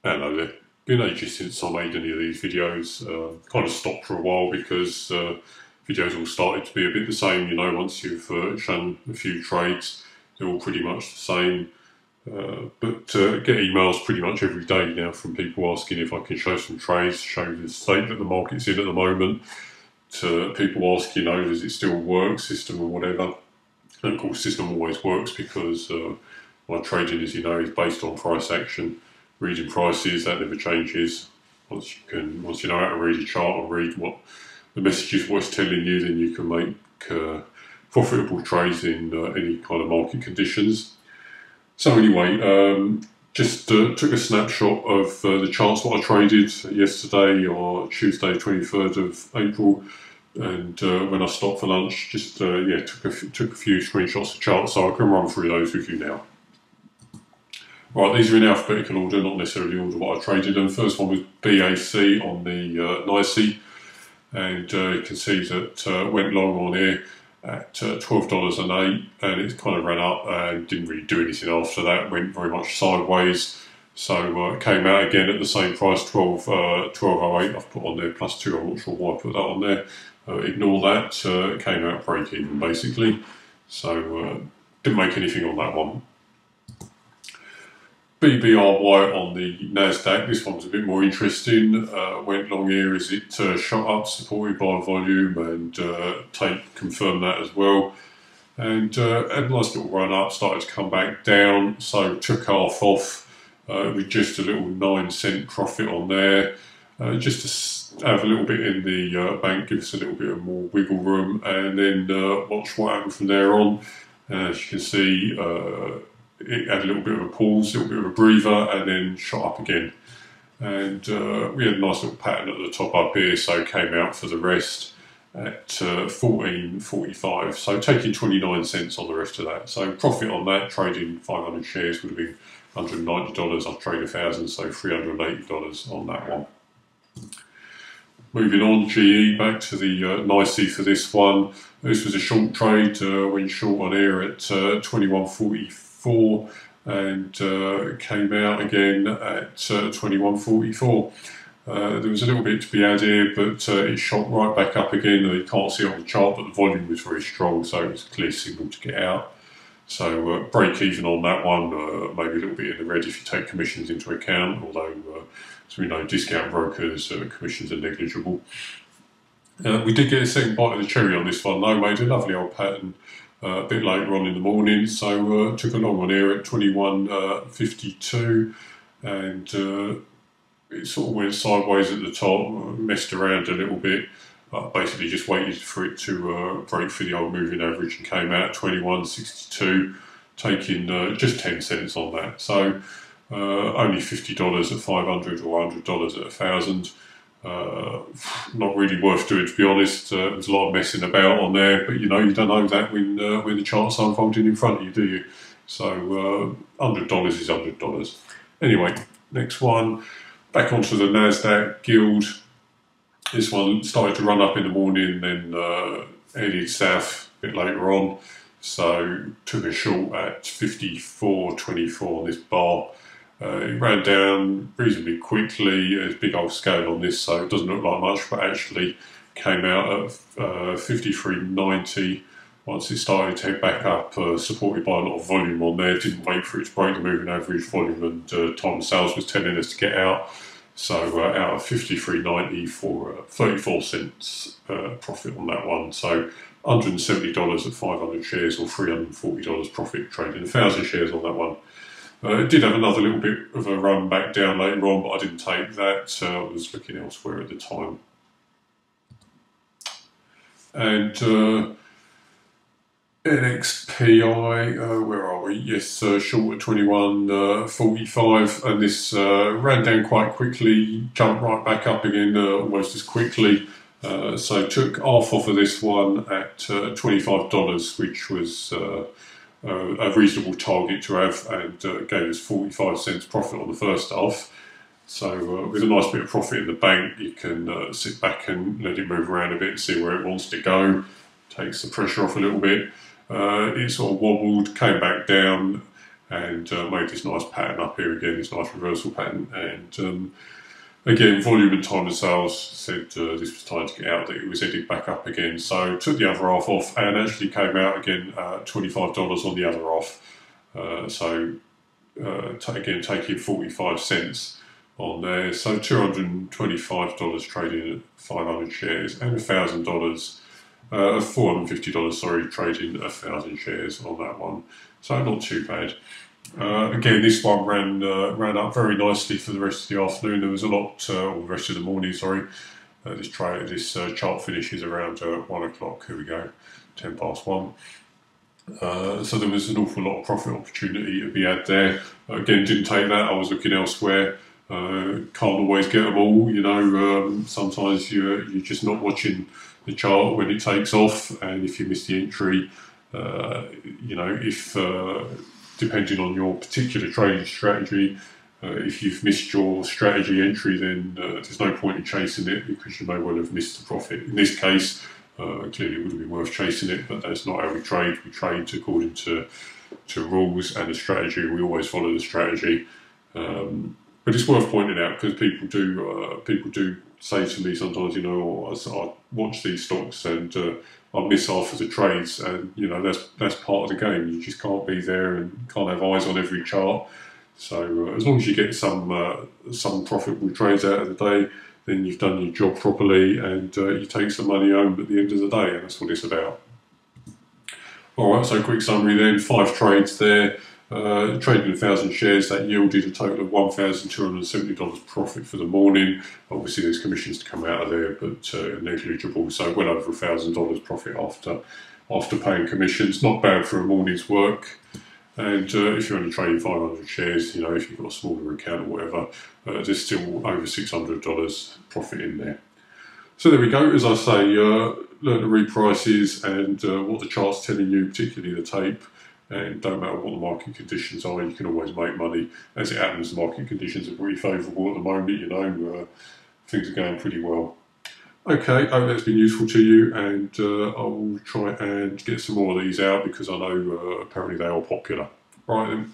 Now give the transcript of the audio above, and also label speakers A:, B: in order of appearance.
A: Hello there. Been ages since I made any of these videos. Kind of stopped for a while because videos all started to be a bit the same. You know, once you've shown a few trades, they're all pretty much the same. But get emails pretty much every day now from people asking if I can show some trades, show the state that the market's in at the moment. To people asking, you know, does it still work, system or whatever. And of course, system always works because my trading, as you know, is based on price action. Reading prices, that never changes. Once you know how to read a chart and read what the message is, what it's telling you, then you can make profitable trades in any kind of market conditions. So anyway, just took a snapshot of the charts that I traded yesterday, or Tuesday, 23rd of April, and when I stopped for lunch, just took a few screenshots of charts, so I can run through those with you now. Right, these are in alphabetical order, not necessarily order what I traded. And the first one was BPHC on the NYSE, and you can see that went long on here at $12.08, and it kind of ran up and didn't really do anything after that. Went very much sideways, so it came out again at the same price, 12.08. I've put on there +2. I'm not sure why I put that on there. Ignore that. It came out break even basically, so didn't make anything on that one. BBRY on the Nasdaq, this one was a bit more interesting. Went long here as it shot up, supported by volume, and tape confirmed that as well. And had a nice little run up, started to come back down, so took half off with just a little 9-cent profit on there, just to have a little bit in the bank, give us a little bit of more wiggle room, and then watch what happened from there on. As you can see, it had a little bit of a pause, a little bit of a breather, and then shot up again. And we had a nice little pattern at the top up here, so came out for the rest at 14.45. So taking 29 cents on the rest of that. So profit on that, trading 500 shares would have been $190. I've traded 1,000, so $380 on that one. Moving on, GE, back to the NYSE for this one. This was a short trade, went short on here at 21.44. And came out again at 21.44. There was a little bit to be had here, but it shot right back up again. You can't see it on the chart, but the volume was very strong, so it was a clear signal to get out. So break even on that one, maybe a little bit in the red if you take commissions into account, although as we know, discount brokers, commissions are negligible. We did get a second bite of the cherry on this one though, made a lovely old pattern a bit later on in the morning, so took a long one here at 21.52, and it sort of went sideways at the top, messed around a little bit, basically just waited for it to break through the old moving average and came out at 21.62, taking just 10 cents on that. So only $50 at 500 or $100 at 1,000. Not really worth doing, to be honest. There's a lot of messing about on there, but you know, you don't know that when the chart's unfolding in front of you, do you? So $100 is $100. Anyway, next one, back onto the Nasdaq Guild. This one started to run up in the morning, then headed south a bit later on. So took a short at 54.24 on this bar. It ran down reasonably quickly. There's a big old scale on this, so it doesn't look like much, but actually came out at 53.90 once it started to head back up, supported by a lot of volume on there. Didn't wait for it to break the moving average volume, and time of sales was telling us to get out. So out of 53.90 for 34 cents profit on that one. So $170 at 500 shares, or $340 profit trading 1,000 shares on that one. It did have another little bit of a run back down later on, but I didn't take that. I was looking elsewhere at the time. And NXPI, where are we? Yes, short at 21.45, and this ran down quite quickly, jumped right back up again almost as quickly. So took half off of this one at $25, which was a reasonable target to have, and gave us 45 cents profit on the first half. So with a nice bit of profit in the bank, you can sit back and let it move around a bit and see where it wants to go. Takes the pressure off a little bit. It sort of wobbled, came back down, and made this nice pattern up here again, this nice reversal pattern. And again, volume and time of sales said this was time to get out, that it was headed back up again. So took the other half off and actually came out again $25 on the other half. Again, taking 45 cents on there. So $225 trading at 500 shares and $1,000, $450, sorry, trading 1,000 shares on that one. So not too bad. Again, this one ran up very nicely for the rest of the afternoon. There was a lot, or the rest of the morning, sorry. This chart finishes around 1 o'clock. Here we go, 10 past 1. So there was an awful lot of profit opportunity to be had there. Again, didn't take that. I was looking elsewhere. Can't always get them all, you know. Sometimes you're just not watching the chart when it takes off, and if you miss the entry, you know, if depending on your particular trading strategy, if you've missed your strategy entry, then there's no point in chasing it, because you may well have missed the profit. In this case, clearly it would have been worth chasing it, but that's not how we trade. We trade according to rules and a strategy. We always follow the strategy. But it's worth pointing out, because people do say to me sometimes, you know, I watch these stocks and I miss half of the trades, and you know, that's part of the game. You just can't be there and can't have eyes on every chart. So as long as you get some profitable trades out of the day, then you've done your job properly, and you take some money home at the end of the day, and that's what it's about. All right, so quick summary then: 5 trades there. Trading 1,000 shares, that yielded a total of $1,270 profit for the morning. Obviously there's commissions to come out of there, but negligible, so well over $1,000 profit after paying commissions. Not bad for a morning's work. And if you're only trading 500 shares, you know, if you've got a smaller account or whatever, there's still over $600 profit in there. So there we go. As I say, learn to read prices and what the chart's telling you, particularly the tape. And don't matter what the market conditions are, you can always make money. As it happens, the market conditions are pretty favourable at the moment, you know, things are going pretty well. Okay, I hope that's been useful to you, and I will try and get some more of these out, because I know apparently they are popular. Right then.